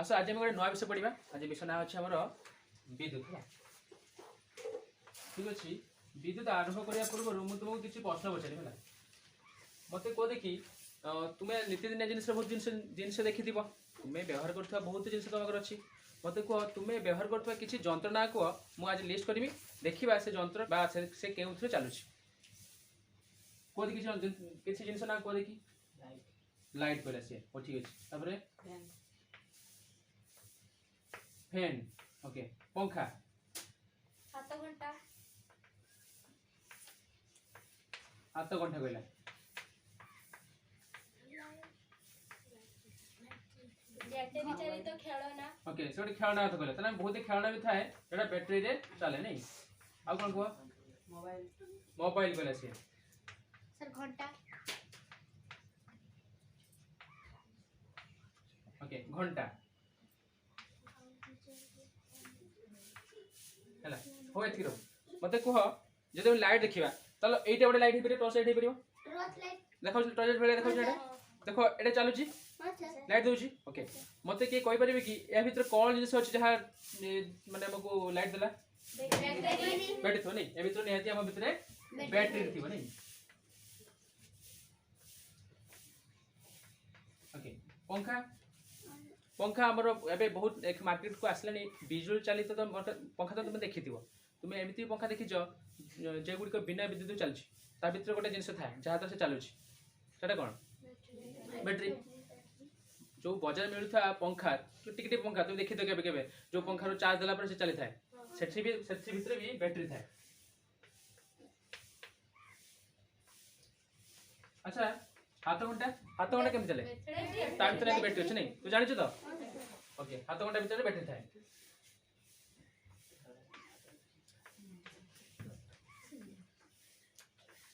आस आज गोटे नया विषय पढ़ा। आज विषय ना अच्छे आमर विद्युत है। ठीक अच्छे विद्युत आरंभ करने पूर्व मुझे तुमको किसी प्रश्न पचारि है मत कह देखी तुम्हें नीतिदिनिया जिन बहुत जिन देखी तुम्हें व्यवहार कर बहुत जिन तुम अच्छी मत कह तुम्हें व्यवहार कर किसी जंत्र ना कह मुझे लिस्ट करी देखा से जंत्र से क्यों चलुँ कह देखी किसी जिन ना कह देखी लाइट कहला सी ठीक अच्छे फैन ओके पंखा हाथ घंटा कहला बैटरी चालित खेलना ओके से गोटे खेलना हाथ कहला ताना बहुत खेलना भी थाए जेटा बैटरी रे चले नहीं आ कोन कह मोबाइल कहला सी सर घंटा ओके घंटा हैला हो एथि रो मते कह जदि लाइट देखिबा तलो एटा गोटे लाइट हे परियो टॉर्च लाइट हे परियो टॉर्च लाइट देखो टॉर्च लाइट बेले देखो जेटा देखो एटा चालू छी लाइट दोची ओके मते के कहि परिबे कि ए भीतर कोन जिनिस अछि जहा माने हमको लाइट देला बैटरी तो नहीं ए भीतर निहाती हम भीतर बैटरी थी नहीं ओके पंखा पंखा हमर एबे बहुत एक मार्केट को आसलानी बिजुली चालित तो पंखा तो तुम देखि तुम्हें एमती पंखा देखी जे गुडी को बिना विद्युत चलछि ता भीतर गोटे जिनिस थाए जहाँ तो से चलुछि सेटा कोन बैटरी जो बाजार मिलुथा पंखा जो टिक टिक पंखा तुम देखि तो केबे जो पंखा रो चार्ज देला पर से चली थाए सेठी भीतर भी बैटरी थाए। अच्छा हाथ घंटा केमति चले ता भीतर बैटरी अछि नै तू जानि छ तो ओके हाथ घंटा भीतर बैटरी थाए।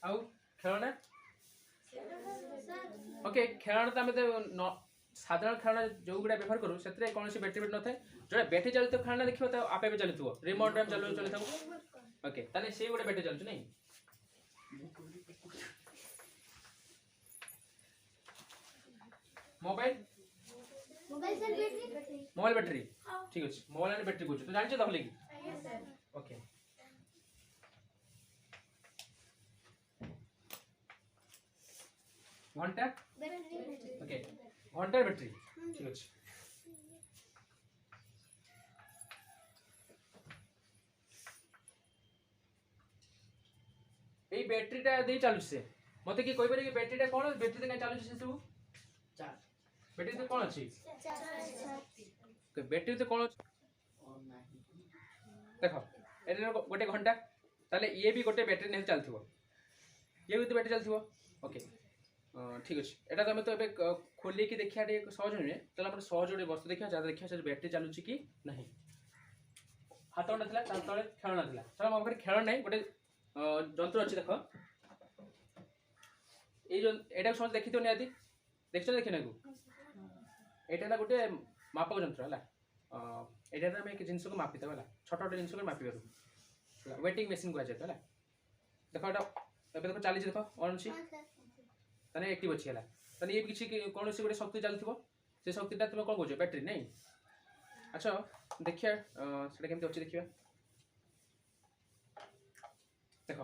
आउ खेलना ओके खेलना तो आम साधारण खेलना जो गुड़ा व्यवहार करूँ से कौन बैटरी न थाए जो बैटरी चलित तो खेलना देखो तो आपे भी चलुव रिमोट चल था ओके ताले से गोटे बैटरी चलुच नहीं मोबाइल मोबाइल बैटरी ठीक अच्छे मोबाइल बैटरी कह तो जान तो कि ओके घंटा ओके घंटा बैटरी ठीक अच्छे ये बैटरीटा दे चलु से मते कि कहि पारे कि बैटरीटा कोन बैटरी दे चलु से सब चार्ज बैटरी तो कोन अछि बैटरी तो कोन देखो एटा गोटे घंटा ताले ये भी गोटे बैटरी नहीं चलथिबो ये भी तो बैटरी चलथिबो ओके ठीक अच्छे एटा तो तो ए खोल कि देखा सहज नुहे तो सहज गोटे वस्तु देखा जहाँ देखा से बैटरी चलुची कि नहीं हाथ घंटा था तले खेलना था चलो मो पाखे खेल ना गोटे जंत्र अच्छे देख ये समझ देखी तो निहाती देख देखना को यहाँ गोटे मापक जंत्र है यहाँ आम एक जिन को मापी है छोट छोटे जिन मापी पार वेटिंग मेसीन कह जाए देख ये देख चली देख ऑन अच्छी ताने एक्टिव अच्छी है ताने ये किसी कौन सी गोटे शक्ति चलती से शक्तिटा तुम कौन कह बैटरी नहीं अच्छा देखिए से केमती अच्छे देखिए देख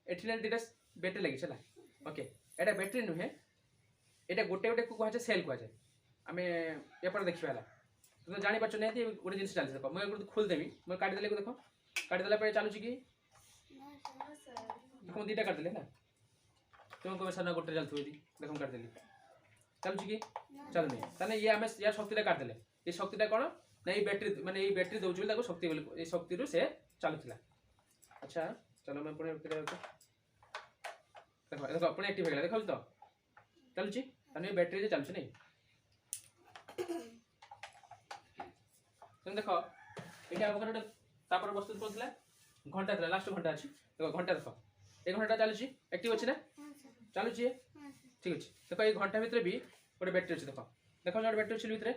ये दुटा बैटरी लगी है ओके एटा बैटरी नुहे ये गोटे गोटे को कहे सेल कह जाए आम एपटे देखा है तुम जापार नहीं गोटे जिन चलती देख मुझे खोलदेवी मैं काटिदेली देख काटिदेला चलुची कि देख मुझे दुटा काटिदेली है तुम कह सर गोटे चलती देख मुझे काटिदेली चलुची कि चलुनी ताने ये आम यार शक्तिटा काटिदेले ये शक्तिटा कौन ना ये बैटरी माने ये बैटरी दौर शक्ति ये शक्ति से चलुला। अच्छा चलो मैं पुणे देखो देखो पुणे एक्टिव हो गया देखो तो चलुची ताने बैटरी से चलुची नहीं तुम देखो ये आम घर तापर वस्तु पड़ता घंटा था लास्ट घंटा अच्छी देखो घंटा देख एक घंटा चलुची एक्टिव अच्छी ना चलुची ठीक अच्छे देखो ये घंटा भितर भी गोटे बैटरी अच्छे देख देखो जो बैटरी अच्छी भितर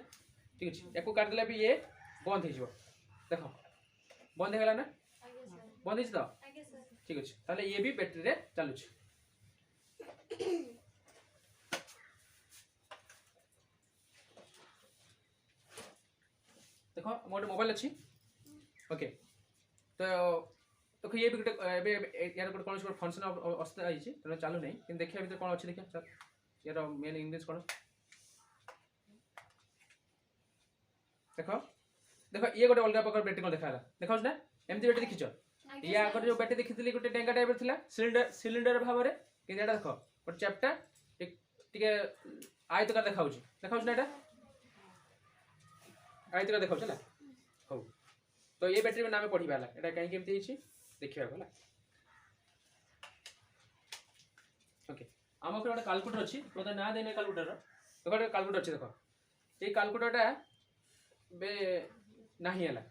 ठीक अच्छे या काटिदेला भी ये बंद हो देख बंद हो गला ना बंद हो ठीक अच्छे ताले ये भी बैटरी रे चलुची देखो मोर मोबाइल अच्छी ओके तो देखो ये भी गोटे यार गोटे कौन फंक्शन असुविधा होती तेना चालू नहीं कि देखिए भितर कौन अच्छी देखिए यार मेन इंग्लिश कौन देखो देखो ये गोटे अलग प्रकार बैटरी कौन देखा देखा ना एमती बैटरी देखीच या आगे जो बैटरी देखी गोटे डेंगा टाइप था सिलिंडर भाव में कि देख गोटे चैप्टा टे आयतकार देखा देखा ना यहाँ आयतकार देखा हौ तो ये बैटरी में नाम पढ़ा है कहीं देखा है ओके आम गोटे कालकुलेटर अच्छी मतलब ना देने कालकुलेटर देखो कालकुलेटर अच्छी देखो ये कालकुलेटरटा बे नहीं है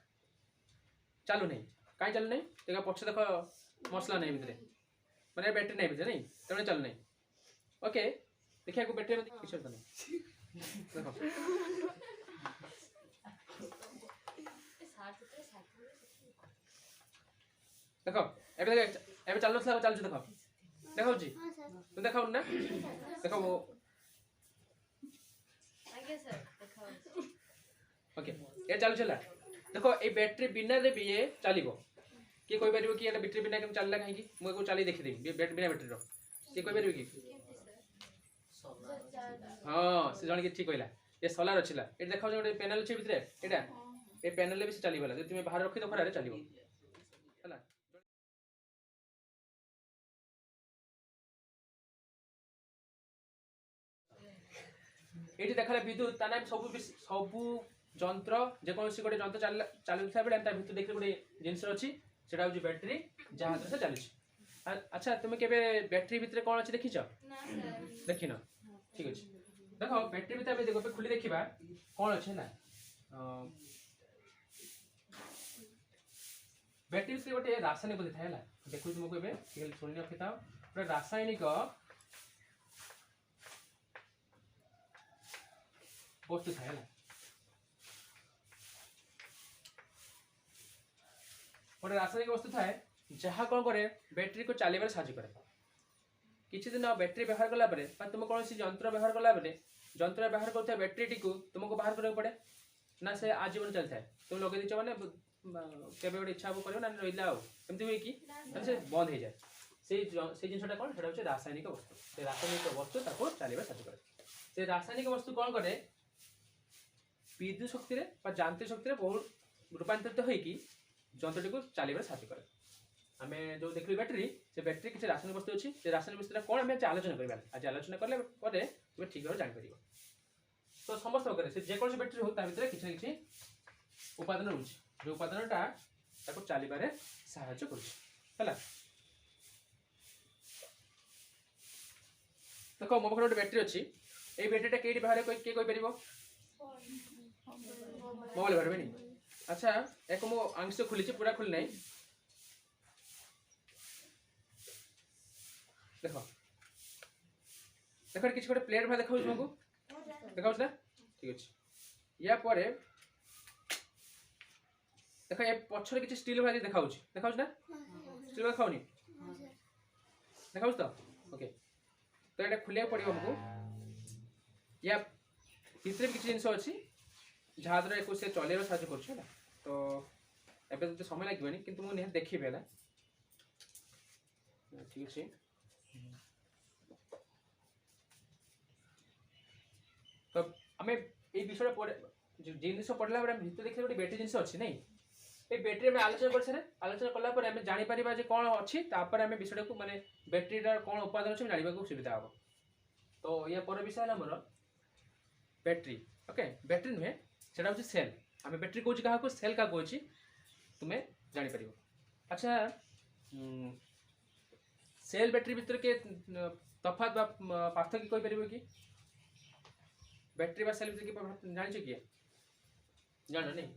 चालू नहीं कहीं चालू नहीं देखो पक्ष देख मसला नहीं भितर मैंने बैटरी नहीं भितर नहीं तेनाली चालू नहीं ओके देखिए बैटरी में किसी नहीं देखो देखो एबे एबे चालू था चालू देखो देखो जी हाँ सर तुम देखो ना देखो वो आगे सर दिखाओ ओके ये चालू चला देखो ये बैटरी बिना रे भी ये चलिबो कि कोई परिबो कि एटा बैटरी बिना केम चलला काहे कि मु को चली देखि देबी बिना बैटरी रो कि कोई परिबो कि हां से जण के ठीक कहला ये सोलार अछिला ए देखाउ जे पैनल छै भितरे एटा ए पैनल ले भी से चली वाला जे तुमे बाहर रखि तो खरारे चलिबो हला एटी देखला विद्युत ताना सबु जंत्र जेकोसी गोटे जंत्र चलुता बेले ता भितर देखले गोटे जिनस अच्छी सेटा हूँ बैटरी जहाँ से चली अच्छा तुम के बैटरी भितर कौन अच्छी देखी देख न ठीक अच्छे देख बैटरी भितर देखो खुली देखा कौन अच्छे ना बैटरी भितर गोटे रासायनिक बोधी था देखु तुमको शुणी रखी था गोटे रासायनिक वस्तु था गोटे रासायनिक वस्तु थाए जहाँ कौन करे बैटरी को चलने साहय करे किसी दिन बैटरी व्यवहार कला तुम कौन यंत्र व्यवहार कला यंत्र व्यवहार कर बैटरी टी तुमको बाहर करने पड़े ना से आजीवन चलता है तुम लगे दीच मैंने केवे गोटे इच्छा कर ना रहा एमती हुए कि से बंद हो जाए से जिनसा कौन से रासायनिक वस्तु से रासायनिक वस्तु चलने साहय करे से रासायनिक वस्तु कौन करे विद्युत शक्ति यांत्रिक शक्ति बहुत रूपांतरित होगी जंत्रटी को चलने साहय करे आम जो देख बैटरी से बैटरी किसी रासायनिक वस्तु अच्छी से रासायनिक वस्तु कौन आम आलोचना करवा आज आलोचना कले तुम्हें ठीक भाव जापर तो समस्त प्रकार से जेकोसी बैटरी हो भर किसी ना कि उपादान रोचे जो उपादानटा चलवे साहय कर देख मो पाखे गोटे बैटरी अच्छी ये बैटरीटा कई बाहर किए कहीपर मोबाइल बाहर नहीं अच्छा एक मो आंश खुली पूरा खुली नहीं देख देख किसी गोटे प्लेट भाई देखा तुमको देखा ना ठीक अच्छे या पर देख ये पछर किसी स्टील भाई देखा देखा ना स्टील देखा देखा तो ओके तो ये खुलिया पड़ो हमको या भितर किसी जिन अच्छी जहाँ द्वारा एक से चलने साहय कर तो एवं तो समय लगे कि मुझे निहत देखी है ठीक अच्छे तो आम ये विषय जिन पढ़ला भितर देखिए गोटे बैटरी जिन अच्छी नहीं ये बैटरी में आलोचना कर सारे आलोचना कलापर आम जापर कौन अच्छी आम विषय को मानने बैटरीर कौन उपादान अच्छे जाना सुविधा हम तो या पर विषय है मोर बैटरी ओके बैटरी नुहे से हूँ सेल आम बैटरी कौच क्या सेल क्या कौच तुम्हें जापर अच्छा सेल बैटरी भितर के तफात पार्थक्य कहीपर कि बैटरी बा सेल भितर जान किए जान नहीं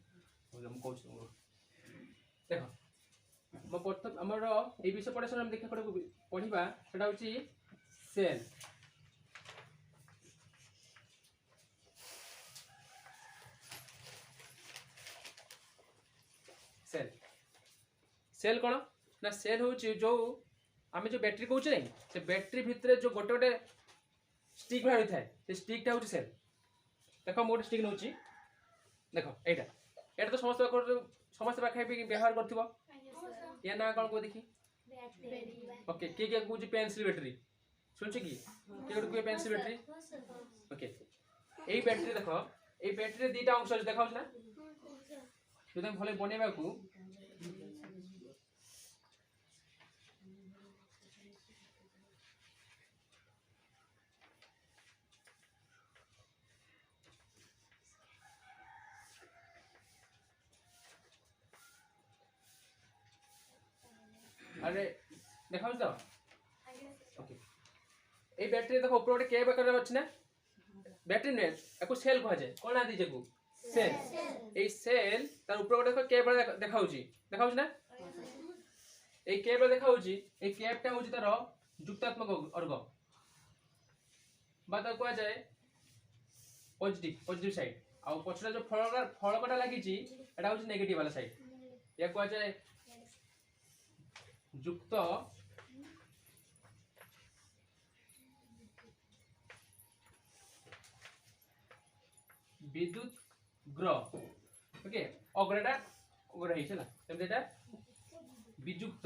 मुझे देख मो प्रथम आमर ये विषय पढ़ा सर देखा पढ़ा सेटा हूँ सेल सेल सेल कौन ना सेल हूँ जो आम जो बैटरी कौच नहीं से बैटरी भितर जो गोटे गोटे स्टिक भाई था से स्टिकटा हूँ सेल देख मोटे स्टिक नौ देख यहाँ एटा तो समस्त पाखे भी व्यवहार करथिबो या ना कोन को देखी ओके के कहूची पेंसिल बैटरी सुनछ की के गुड पेंसिल बैटरी ओके एई बैटरी देखो एई बैटरी रे दीटा अंश देखाउछ ना जो तुम भले बनेबा को अरे देखाउछ तो ओके ए बैटरी देखो ऊपर के बकर अछि ना बैटरी ने एको सेल कह जाय कोन आदि जेकू सेल ए सेल तार ऊपर देखो के बकर देखाउछ ना ए के बकर देखाउछि ए कैपटा होछि तार जुक्तात्मक अर्ग बात को जाय पॉजिटिव साइड आ पछरा जो फलकटा लागि छि एटा होछि नेगेटिव वाला साइड या को जाय जुक्त विद्युत ग्रह ओके अग्रटा अग्र है चला तम एटा विजुक्त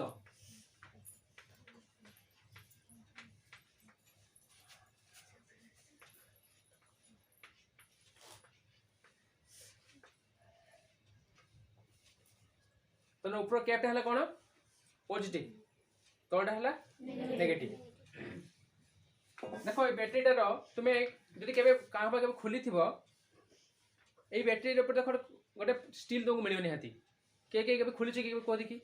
तो ऊपर कैपटा हला कोन पॉजिटिव तोड़ा हला नेगेटिव देखो बैटरीटा रो तुमे जदि केबे काहबा केबे खुली थिबो ए बैटरी ऊपर देखो गोटे स्टील तुमको मिलबनी हाथी के केबे खुली छी केबे को देखी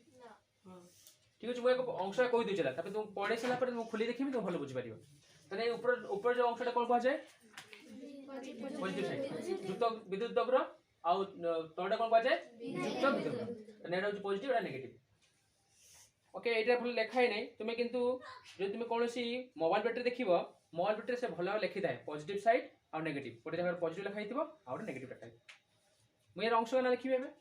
ठीक अछि म एक अंश कहि दै छला तबे तुम पढे सला पर तुम खुली देखिबी तो भलो बुझि पारिबो तने ऊपर जो अंशटा कोन कह जाय पॉजिटिव साइड जुक्त विद्युत दग्र आ तोड़ा कोन कह जाय जुक्त विद्युत तने एटा होछि पॉजिटिव एटा नेगेटिव ओके एटा भल लेखाय नै तुमे किंतु जे तुमे कोनोसी मोबाइल बैटरी देखिबो मोबाइल बैटरी से भलो लिखि थाए पॉजिटिव साइड और नेगेटिव गोटे जगह पॉजिटिव लिखाई थिबो और नेगेटिव लिखाई मैं ये अंश ना लिखिबे बे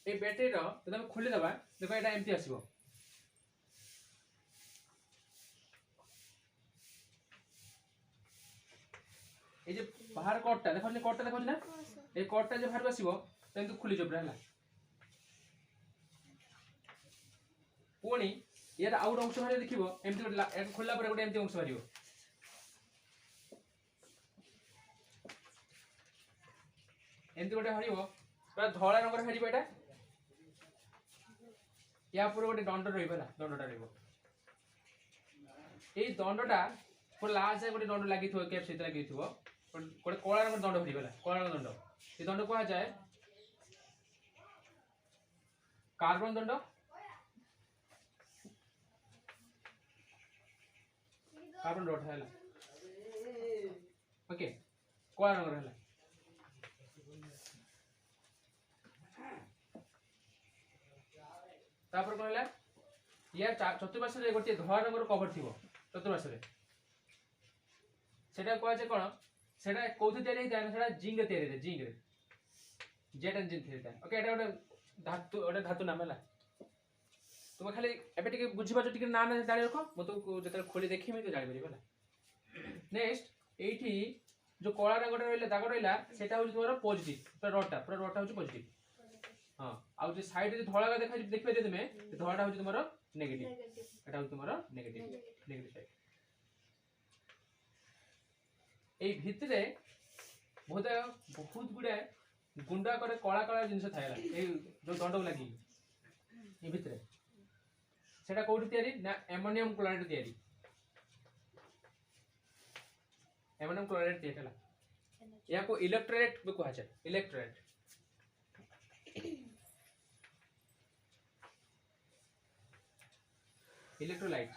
ए बैटरी रो जब हम खोली दबा देखो एटा एम्प्टी आसीबो ए जे बाहर कटटा देखो ना ए कटटा जे बाहर आसीबो तेंतु खुली जबरा हला पुणी यार आउट अंश बाहर देखिबो एम्प्टी एक खोलला पर गोटे एम्प्टी अंश बाहरिबो एम्प्टी गोटे हरिबो पूरा धळा रंगर हरिबो एटा या पूरा गोटे दंड रहिबला दंडटा रहिबो ए दंडटा पूरा लास्ट गोटे दंड लागिथो कैप सहित लागिथो गोटे कला रंग दंड हरिबला कला रंग दंड ए दंड को जाय कार्बन दंड कार्बन डॉट है ओके कला रंग रहला तापर कोन हला या चतुर्पार्श्व रे गोटे धळा रंगर कवर थिबो चतुर्पार्श्व रे सेटा कोआ जे कोन सेटा कोथि तयारी हिता सेटा जिंक रे तयारी रे जिंक रे जेट इंजन थिता ओके एटा गोटे धातु नाम हला तुम खाली एबे टिके बुझिबा जो टिके ना ना जानि रखो म तो जते खोली देखिमी तो जानि परिबला नेक्स्ट एठी जो कला रंगटा रहले दाग रहला सेटा होछि तोर पॉजिटिव पूरा रोटा होछि पॉजिटिव हां आ जो साइड रे धळा देखा देखबे जे तुमे धळाटा होछि तुमरो नेगेटिव एटा होछि तुमरो नेगेटिव साइड ए भितरे बहुत गुडे गुंडा करे कला कला जिंस थायला ए जो दंड लागि ए भितरे सेटा कोठी तयारी ना एमोनियम क्लोराइड तयारी एमोनियम क्लोराइड तयाला या को इलेक्ट्रोलाइट भी कहा जाय इलेक्ट्रोलाइट इलेक्ट्रोलाइट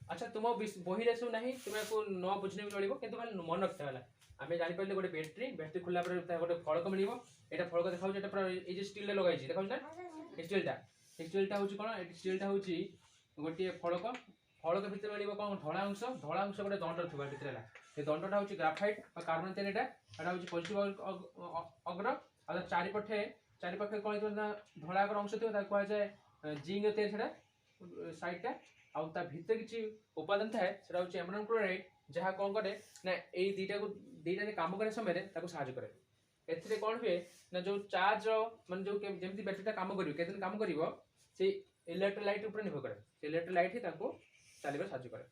अच्छा तुम बही रे सब नहीं तुम को न बुझने भी चलिबो किंतु खाली मन रखते वाला आमे जानि पड़ले गोटे बैटरी खुला पर गोटे फलक मिलिबो एटा फलक देखाउ एटा पूरा ए जे स्टील लगाई छी देखाउ ना स्टीलटा होची कोन स्टीलटा होची गोटे फलक फलक भितर मिलिबो कोन धळा अंश गोटे दंड थिबा भितर हला ए दंडटा होची ग्राफाइट बा कार्बन तेल एटा होची पॉजिटिव अग्र आ चारि पखे कोन ना धळा अग्र अंश थिबा ता कोआ जाय जिंक तेल छडा साइडटा आ ता भितर किछि उपादान थाए सेटा होची एमोनियम क्लोराइड जहा कोन करे ना ए दीटा काम करे समय रे ताको सहायता करे एथिरे कोन हुए ना जो चार्ज माने जो जेमति बैटरीटा काम करियो केदिन काम करियो से इलेक्ट्रोलाइट ऊपर निर्भर करे से इलेक्ट्रोलाइट ही ताको चालिबा सहायता करे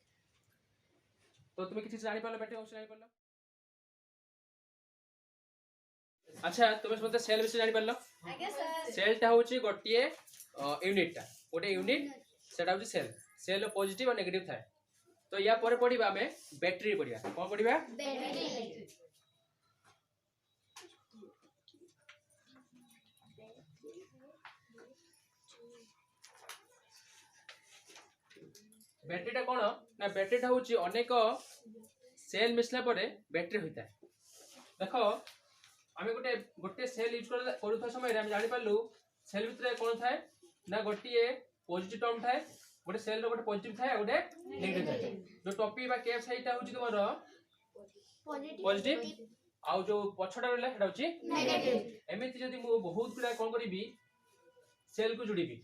तो तुम किछि जानि पालो बैटरी अंश जानि पालो अच्छा तुम मते सेल विषय जानि पालो आगे सर सेल टा होची गोटिए यूनिट टा गोटे यूनिट सेटा होची सेल पॉजिटिव और नेगेटिव थाए तो या परे पढिबा हमें बैटरी पढिबा कोन पढिबा बैटरी बैटरीटा कोन ना बैटरीटा होची अनेक सेल मिसला परे बैटरी होता देखो आमे गोटे सेल यूज करूथा समय हम जानि पालु सेल भितरे कोन थाए ना गोटिए पॉजिटिव टर्म थाए गोटे सेल रो गोटे पॉजिटिव थाए गोटे नेगेटिव थाए जो टॉपी बा कैप साइडटा होची तुमरो पॉजिटिव आ जो पछडा रहला हेटा होची नेगेटिव एमिति जदी मु बहुत गुडा कोन करिवि सेल को जुडीबि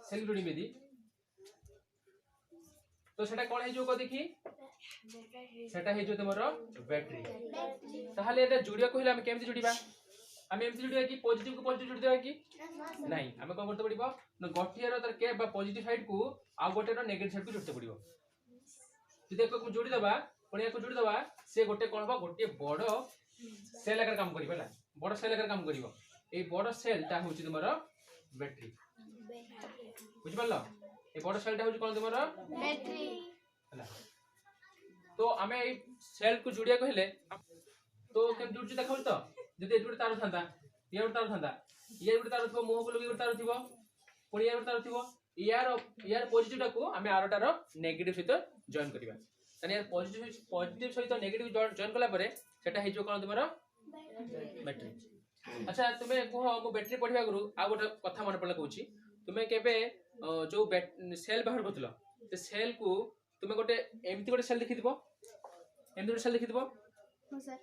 सेल जुडी मेदी तो सेटा कोन हे जो को देखि सेटा हे जो तमरो बैटरी ताहाले एटा जुडिया कहिला हम केमति जुडीबा हम एमति जुडिया कि पॉजिटिव को पॉजिटिव जुडी देबा कि नहीं हम कोन करते पड़िबो न गोटिया रो तर के बा पॉजिटिव साइड को आ गोटे रो नेगेटिव साइड को जुडते पड़िबो जदि एको को जुडी देबा पुणी एको जुडी देबा से गोटे कोन बा गोटे बडो सेल आकार काम करिबो ला बडो सेल आकार काम करिबो ए बडो सेल ता होची तमरो बैटरी बुझ पालो ए बडो सेल ता होची कोन तमरो बैटरी हला तो हमें ए सेल को जुडिया कहले तो केम जुडची देखौ तो जदि ए जुडी तार थांता ये जुडी तार थांता ये जुडी तार थबो मोह को लगी जुडी तार थिबो पुणी ये जुडी तार थिबो यार पॉजिटिव टा को हमें आरोटार नेगेटिव सहित जॉइन करबा तने यार पॉजिटिव सहित नेगेटिव जॉइन कला परे सेटा हे जो कोन तमरो बैटरी अच्छा तुमे कहो मो बैटरी पढिबा गुरु आ गोटे कथा मन पडला कहूची तुमे केबे जो सेल बाहर करथलो ते सेल को तुमे गोटे एमती गोटे सेल देखिदिबो एमती गोटे सेल देखिदिबो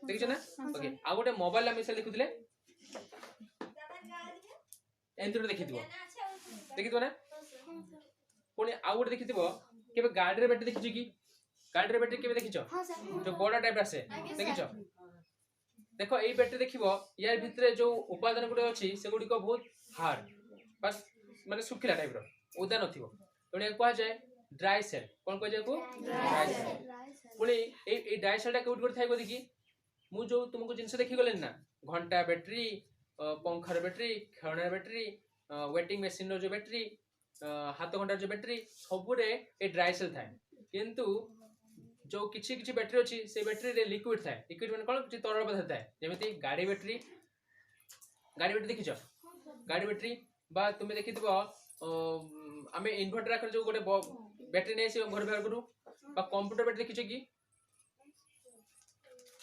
देखिछ ना ओके आ गोटे मोबाइल हम सेल देखुथिले एमती गोटे देखिदिबो ना पुणी आ गोटे देखिदिबो केबे गाड़ी रे बैटरी देखिछ कि गाड़ी रे बैटरी केबे देखिछ जो बड़ा टाइप आसे देखिछ देखो ए बैटरी देखिबो यार भितरे जो उपादान गुडे अछि से गुडी को बहुत हार्ड बस माने सुखिला टाइप रो उदा नथिबो तणे कोआ जाय ड्राई सेल कोन कोआ जाय को ड्राई सेल पुणी ए ड्राई सेल टा कोड कर थाय को देखि मु जो तुमको जिंस देखि गलेन ना घंटा बैटरी पंखर बैटरी खेलना बैटरी वेटिंग मशीन रो जो बैटरी हाथ घंटा जो बैटरी सबुरे ए ड्राई सेल थाय किंतु जो किछि किछि बैटरी अछि से बैटरी रे लिक्विड थाए लिक्विड माने कोन किछि तरल पदार्थ थाए जेमिति गाड़ी बैटरी देखिछ गाड़ी बैटरी बा तुमे देखितबो हमें इन्वर्टर आकर जो गोटे बैटरी नै से घर बाहर करू बा कंप्यूटर बैटरी देखिछ कि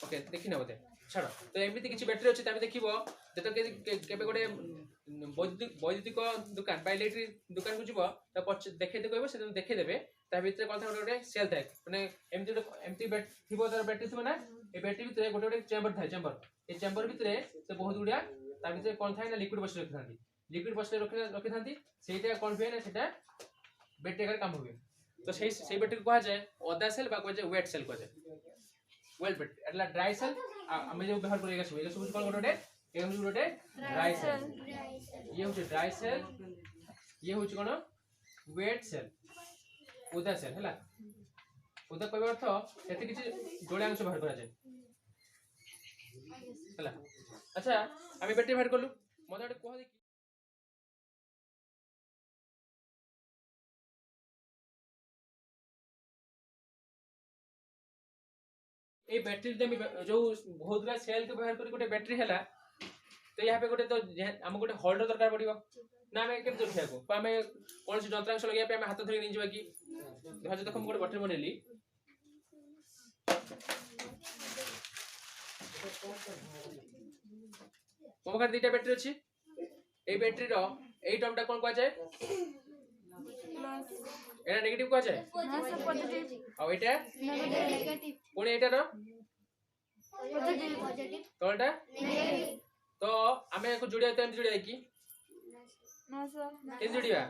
ओके देखि ना बोते छाड़ तो एमिति किछि बैटरी अछि तामे देखिबो जेतो केबे गोटे वैद्युतिक दुकान बा इलेक्ट्रिक दुकान को जिवो त देखे कहबो से देखे देबे ता भितरे कोन था गोटे सेल थाए माने एमती थिबो तार बैटरी थिबो ना ए बैटरी भितरे गोटे चेंबर थाए चेंबर ए चेंबर भितरे से बहुत गुडिया ता भितरे कोन थाए ना लिक्विड बस रखथांती लिक्विड बस रखथांती सेटा कोन हुए ना सेटा बैटरी का काम हुए तो से बैटरी को कहा जाए ओदा सेल बा को जाए वेट सेल को जाए वेल बैटरी एटला ड्राई सेल हमें जो व्यवहार करेगा सब कोन गोटे ए होची गोटे ड्राई सेल ये होची ड्राई सेल ये होची कोन वेट सेल उदा सेल हला उदा कहबा अर्थ एते किछि जोड़े अंश बाहर करा जाय हला अच्छा हमें बैटरी बाहर करलु मते गोटे कह देखि ए बैटरी जो बहुत गुरा सेल के व्यवहार करी गोटे बैटरी हला तो यहाँ पे गोटे तो हम गोटे होल्डर दरकार पड़िबो ना हमें केम जोठिया को हमें कौन सी यंत्रांश लगे पे हमें हाथ धरि नि जबा कि देखो देखो हम गोटे बैटरी बनेली मो पाखरे दुईटा बैटरी अछि ए बैटरी रो এই টার্মটা কোন কোয়া যায় এটা নেগেটিভ কোয়া যায় আর এটা Negative. পুনি এটার Positive. তলটা Negative. তো আমি একটু জুড়িয়া তো এমনি জুড়িয়া কি কেন জুড়িবা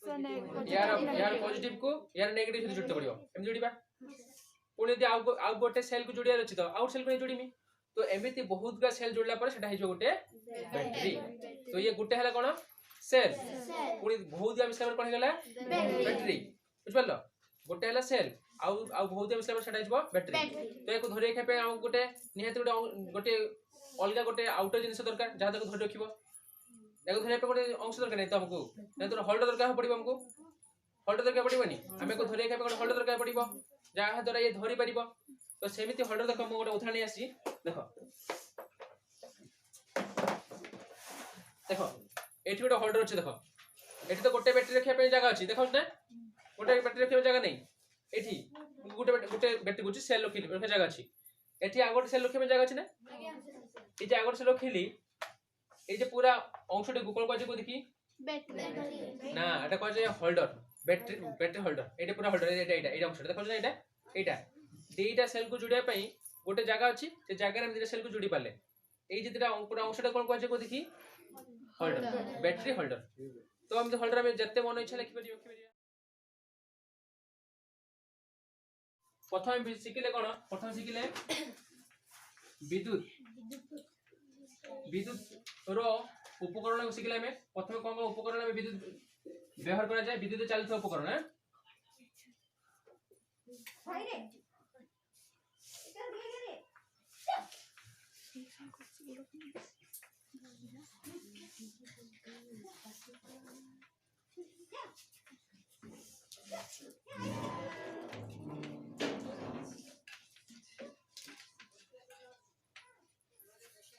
यार पॉजिटिव को यार नेगेटिव से जुड़ते पड़ियो एम जोड़ीबा पुणी यदि आउ गोटे सेल को जोड़िया अछि तो आउट सेल को जोड़ीमी तो एमिति बहुत गा सेल जोड़ला पर सेटा हे जो गोटे बैटरी तो ये गोटे हला कोन सेल पुणी बहुत गा मिसला पर कोन गला बैटरी बुझ परलो गोटे हला सेल आउ बहुत गा मिसला पर सेटा हिजबो बैटरी तो एको धरि खेपे आ गोटे निहात गोटे अलगा गोटे आउटर जिनिस दरकार जहा तक धरि रखिबो एको धरि पे गोटे अंश दरकार नै तो हमको नै तो होल्डर दरकार पड़िबो हमको होल्डर दरकार पड़िबोनी हमें को धरि खेपे गोटे होल्डर दरकार पड़िबो जहा द्वारा ये धरि परिबो तो सेमिति होल्डर देखो मो गोटे उदाहरण आसी देखो देखो एठी गोटे होल्डर अछि देखो एठी तो गोटे बैटरी रखिया पे जगह अछि देखौ ना गोटे बैटरी रखिया जगह नै एठी गोटे बैटरी गुछि सेल रखिया जगह अछि एठी आ गोटे सेल रखिया पे जगह अछि ना ए जे आगोटे सेल रखिली ए जे पूरा अंशटे कोन कोजे को देखि Battery. ना এটা কয় যে হোল্ডার ব্যাটারি হোল্ডার এটা পুরা হোল্ডার এটা অংশটা দেখো না এটা দুইটা সেল কো জুড়িয়া পাই গোটে জায়গা আছে সে জায়গায় আমি দুইটা সেল কো জুড়ি পারলে এই যে দুইটা পুরা অংশটা কোন কয় যে কো দেখি হোল্ডার ব্যাটারি হোল্ডার তো আমি তো হোল্ডার আমি যেতে মন ইচ্ছা লিখি পারি প্রথমে শিখিলে কোন প্রথমে শিখিলে বিদ্যুৎ रो उपकरण को शिखले हमें प्रथम कोन कोन उपकरण में विद्युत व्यवहार करा जाए विद्युत चालित उपकरण है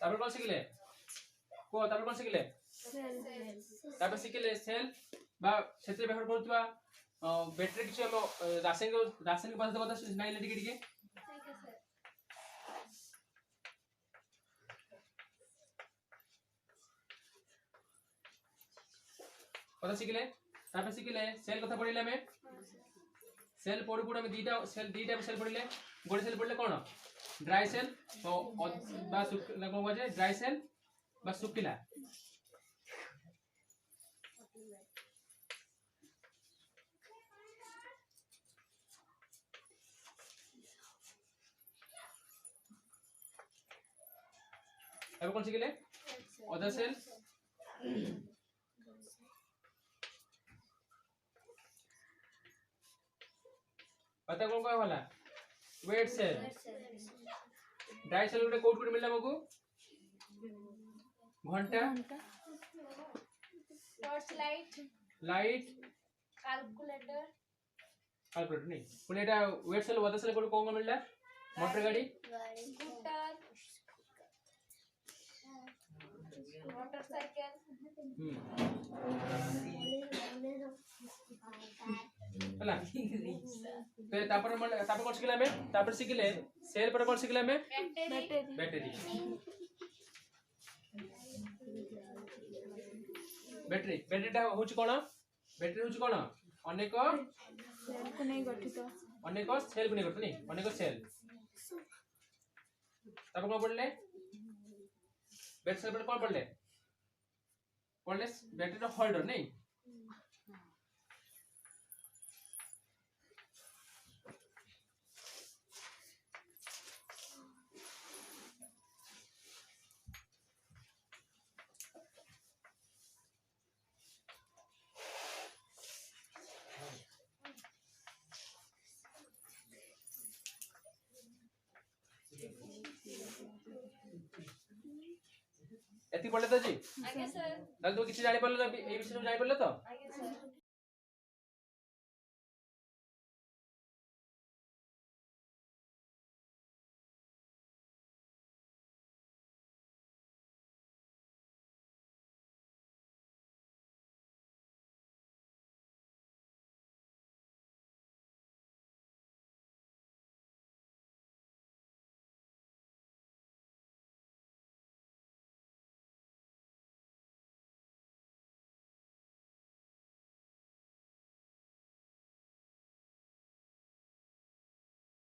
तापर कोन शिखले को तापर कोन शिखले तापर शिखले सेल बा क्षेत्र व्यवहार करतबा बैटरी किछ हम रासायनिक पदार्थ কথা নাইলে টিকে কথা শিখলে তারপর শিখলে সেল কথা পড়িলে আমি সেল পড়ি আমি দুইটা সেল পড়িলে গোটে সেল পড়িলে কোন ड्राई सेल तो बा सुखिला कोन बजे ड्राई सेल बा सुखिला अब कौन शिखले अदर सेल पता कौन कौन वाला वेट सेल ड्राई सेल गोटे कोड कोड मिलला मगु घंटा Torch light. Light Calculator. नहीं पुणे एटा wet cell other cell code कौन मिलला मोटर गाड़ी Scooter. Motorcycle. हला तो तापर कौन शिखले हमें तापर शिखले सेल पर कौन शिखले हमें बैटरी टा होची कोन बैटरी होची कोन अनेक सेल को नहीं गठित अनेक सेल को नहीं गठित नहीं अनेक सेल तापर कौन पढ़ले बैटरी सेल पर कौन पढ़ले बैटरी टा होल्डर नहीं एति पढ़ले तो जी आगे सर ताले तो किछि जानि पड़ले ए विषय जानि पड़ले तो आगे सर